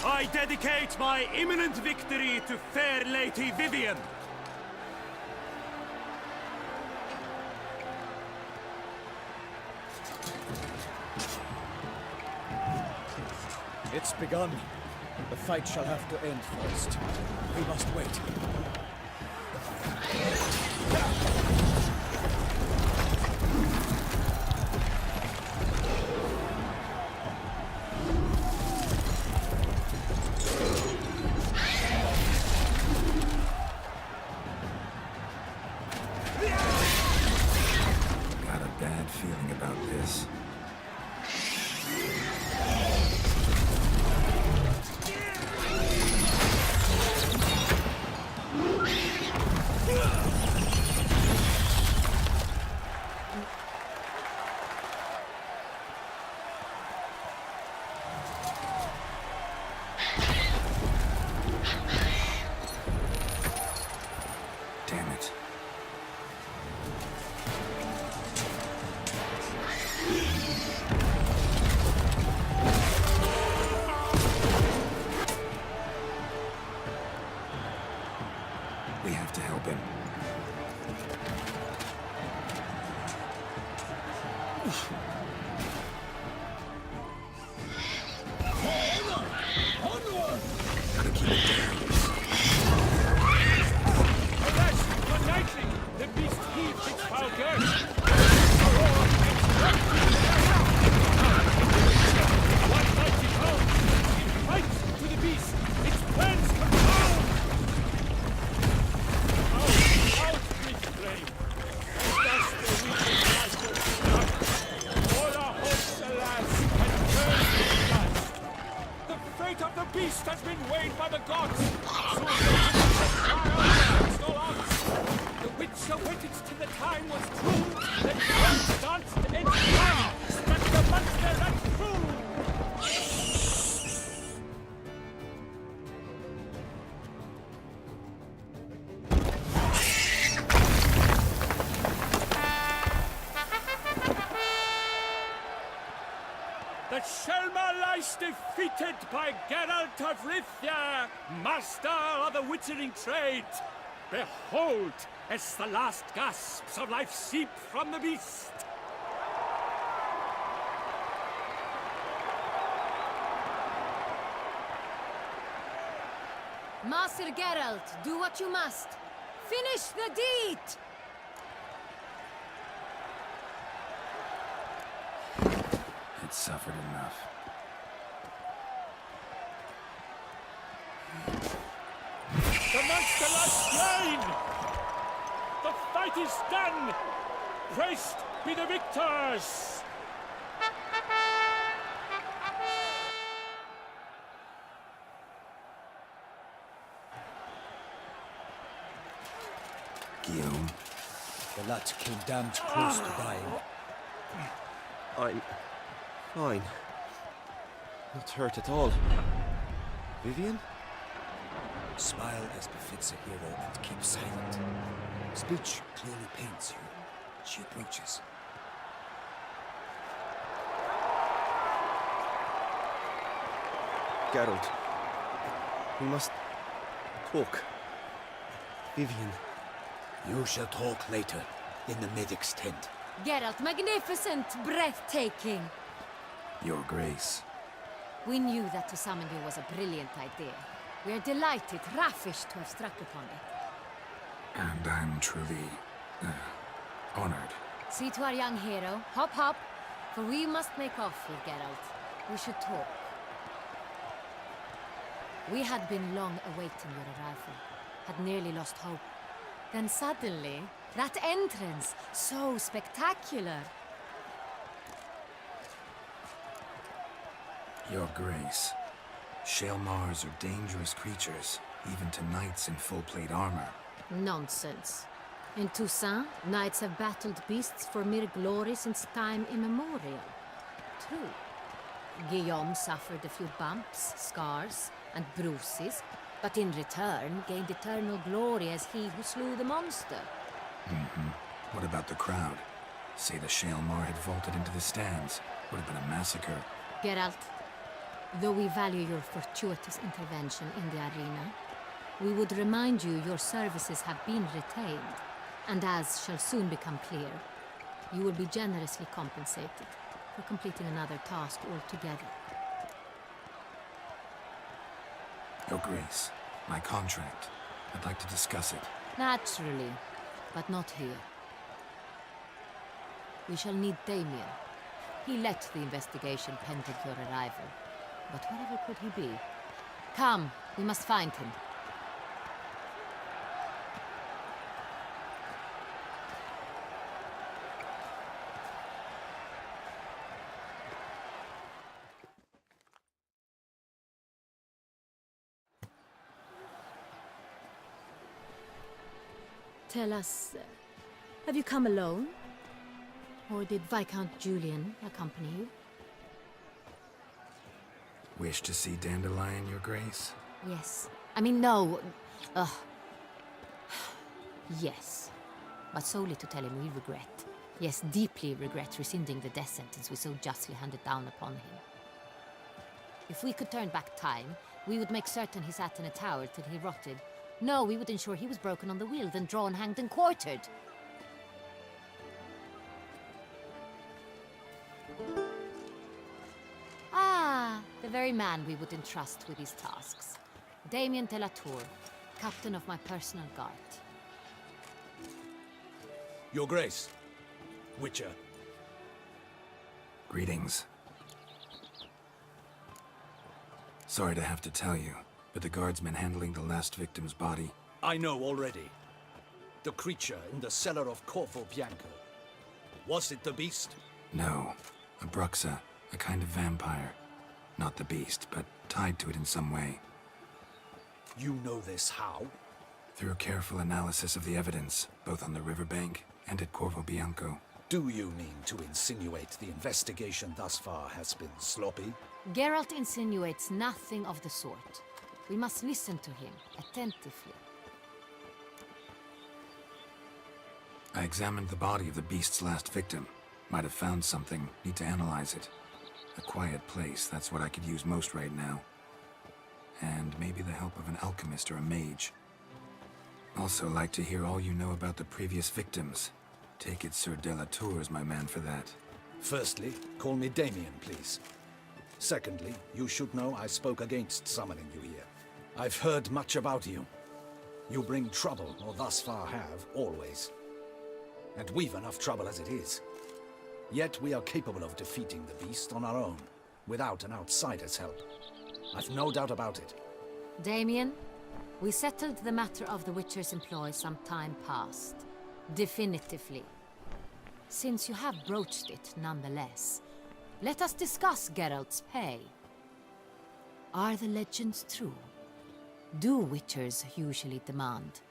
I dedicate my imminent victory to fair Lady Vivian. It's begun. The fight shall have to end first. We must wait. Got a bad feeling about this. Damn it. We have to help him. Gotta keep it down. Alas, unlikely! The beast heaves its foul girth! One mighty hound! It fights to the beast! Its plans confound! Out with flame! Thus the weak life will struck! All our hopes, alas, had turned to blood! The fate of the beast has been weighed by the gods! Soon the witch awaited till the time was true. The dance danced in blood, struck the monster and through. The Shelma lies defeated by Geralt of Rivia, master of the witchering trade. Behold, as the last gasps of life seep from the beast. Master Geralt, do what you must. Finish the deed! It suffered enough. The monster lies slain! The fight is done! Praised be the victors! Guillaume, The lad came damned close to dying. I'm fine. Not hurt at all. Vivian? Smile as befits a hero and keep silent. Speech clearly paints you. She approaches. Geralt. We must talk. Vivian. You shall talk later, in the medic's tent. Geralt, magnificent, breathtaking. Your Grace. We knew that to summon you was a brilliant idea. We are delighted, ravished to have struck upon it. And I'm truly honored. See to our young hero. Hop, hop. For we must make off with Geralt. We should talk. We had been long awaiting your arrival. Had nearly lost hope. Then suddenly, that entrance, so spectacular. Your Grace. Shaelmars are dangerous creatures, even to knights in full plate armor. Nonsense. In Toussaint, knights have battled beasts for mere glory since time immemorial. True. Guillaume suffered a few bumps, scars, and bruises, but in return gained eternal glory as he who slew the monster. What about the crowd? Say the Shaelmar had vaulted into the stands. Would have been a massacre. Geralt, Though we value your fortuitous intervention in the arena, we would remind you your services have been retained, and as shall soon become clear, you will be generously compensated for completing another task altogether. Your Grace, my contract. I'd like to discuss it. Naturally, but not here. We shall need Damien. He led the investigation pending your arrival. But wherever could he be? Come, we must find him. Tell us, have you come alone? Or did Viscount Julian accompany you? Wish to see Dandelion, Your Grace? Yes. I mean, no. Yes. But solely to tell him we regret. Yes, deeply regret rescinding the death sentence we so justly handed down upon him. If we could turn back time, we would make certain he sat in a tower till he rotted. No, we would ensure he was broken on the wheel, then drawn, hanged, and quartered. Ah, the very man we would entrust with these tasks. Damien de la Tour, captain of my personal guard. Your Grace. Witcher. Greetings. Sorry to have to tell you, but the guardsman handling the last victim's body... I know already. The creature in the cellar of Corvo Bianco. Was it the beast? No. A Bruxa, a kind of vampire. Not the beast, but tied to it in some way. You know this how? Through careful analysis of the evidence, both on the riverbank and at Corvo Bianco. Do you mean to insinuate the investigation thus far has been sloppy? Geralt insinuates nothing of the sort. We must listen to him attentively. I examined the body of the beast's last victim. Might have found something, need to analyze it. A quiet place, that's what I could use most right now. And maybe the help of an alchemist or a mage. Also like to hear all you know about the previous victims. Take it Sir de la Tour is my man for that. Firstly, call me Damien, please. Secondly, you should know I spoke against summoning you here. I've heard much about you. You bring trouble, or thus far have, always. And we've enough trouble as it is. Yet we are capable of defeating the beast on our own, without an outsider's help. I've no doubt about it. Damien, we settled the matter of the Witcher's employ some time past. Definitively. Since you have broached it nonetheless, let us discuss Geralt's pay. Are the legends true? Do Witchers usually demand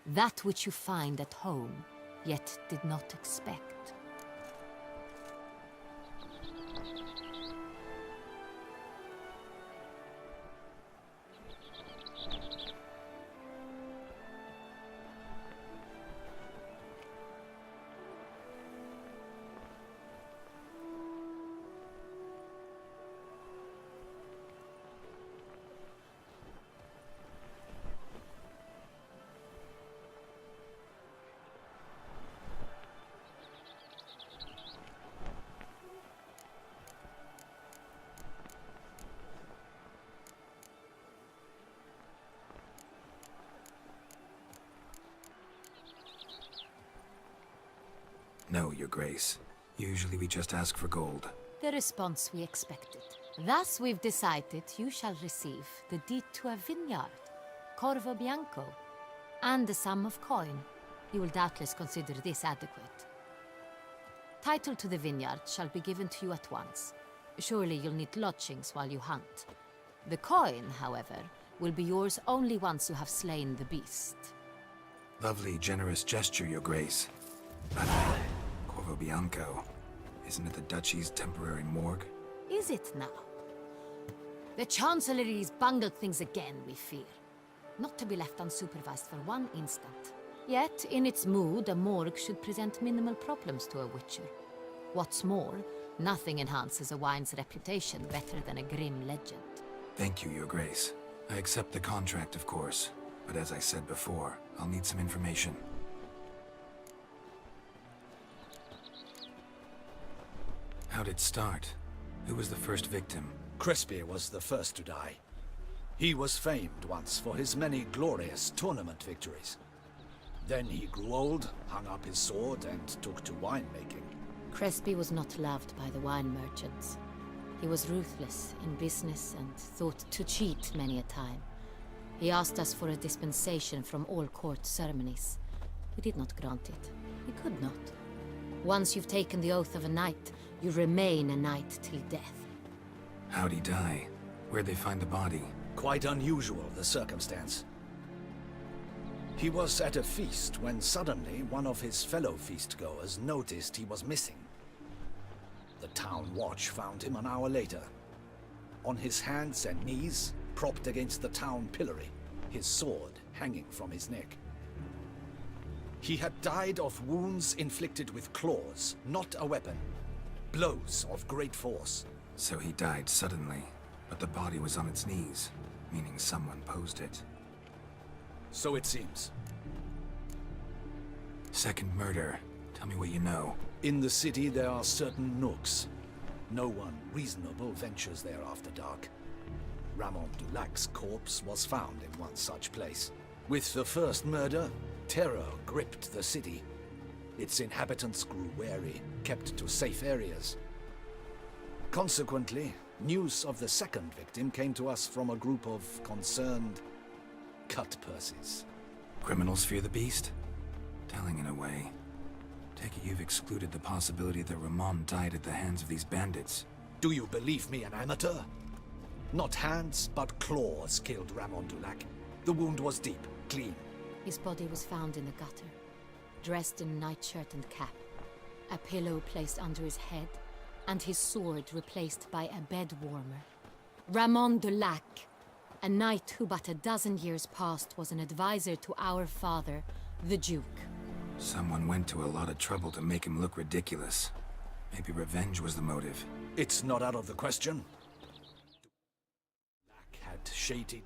that which you find at home, yet did not expect? No, Your Grace. Usually we just ask for gold. The response we expected. Thus we've decided you shall receive the deed to a vineyard, Corvo Bianco, and the sum of coin. You will doubtless consider this adequate. Title to the vineyard shall be given to you at once. Surely you'll need lodgings while you hunt. The coin, however, will be yours only once you have slain the beast. Lovely, generous gesture, Your Grace. But Corvo Bianco, isn't it the Duchy's temporary morgue? Is it now? The Chancellery's bungled things again, we fear. Not to be left unsupervised for one instant. Yet, in its mood, a morgue should present minimal problems to a Witcher. What's more, nothing enhances a wine's reputation better than a grim legend. Thank you, Your Grace. I accept the contract, of course. But as I said before, I'll need some information. How'd it start? Who was the first victim? Crespi was the first to die. He was famed once for his many glorious tournament victories. Then he grew old, hung up his sword, and took to winemaking. Crespi was not loved by the wine merchants. He was ruthless in business and thought to cheat many a time. He asked us for a dispensation from all court ceremonies. We did not grant it. We could not. Once you've taken the oath of a knight, you remain a knight till death. How'd he die? Where'd they find the body? Quite unusual, the circumstance. He was at a feast when suddenly one of his fellow feastgoers noticed he was missing. The town watch found him an hour later. On his hands and knees, propped against the town pillory, his sword hanging from his neck. He had died of wounds inflicted with claws, not a weapon. Blows of great force. So he died suddenly, but the body was on its knees, meaning someone posed it. So it seems. Second murder. Tell me what you know. In the city there are certain nooks. No one reasonable ventures there after dark. Ramon Dulac's corpse was found in one such place. With the first murder, terror gripped the city. Its inhabitants grew wary, kept to safe areas. Consequently, news of the second victim came to us from a group of concerned cut-purses. Criminals fear the beast? Telling in a way. Take it you've excluded the possibility that Ramon died at the hands of these bandits. Do you believe me an amateur? Not hands, but claws killed Ramon Dulac. The wound was deep, clean. His body was found in the gutter, dressed in nightshirt and cap, a pillow placed under his head, and his sword replaced by a bed warmer. Ramon Dulac, a knight who but a dozen years past was an advisor to our father, the Duke. Someone went to a lot of trouble to make him look ridiculous. Maybe revenge was the motive. It's not out of the question. Dulac had shady